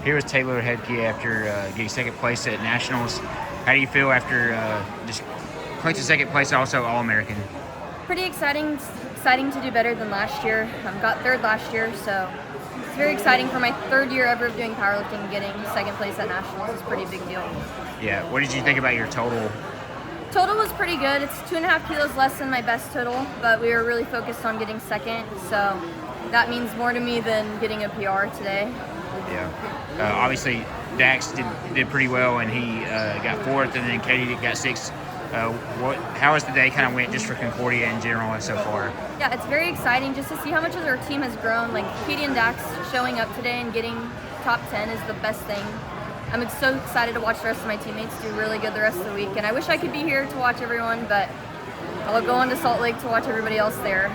here with Taylor Hebke after getting second place at Nationals. How do you feel after just clinching second place, also All-American? Pretty exciting to do better than last year. Got third last year, so it's very exciting for my third year ever of doing powerlifting. Getting second place at Nationals is a pretty big deal. Yeah. What did you think about your total? Total was pretty good. It's 2.5 kilos less than my best total, but we were really focused on getting second, so that means more to me than getting a PR today. Yeah. Obviously, Dax did pretty well, and he got fourth, and then Katie got sixth. How has the day kind of went just for Concordia in general and so far? Yeah, it's very exciting just to see how much of our team has grown. Like Katie and Dax showing up today and getting top 10 is the best thing. I'm so excited to watch the rest of my teammates do really good the rest of the week. And I wish I could be here to watch everyone, but I'll go on to Salt Lake to watch everybody else there.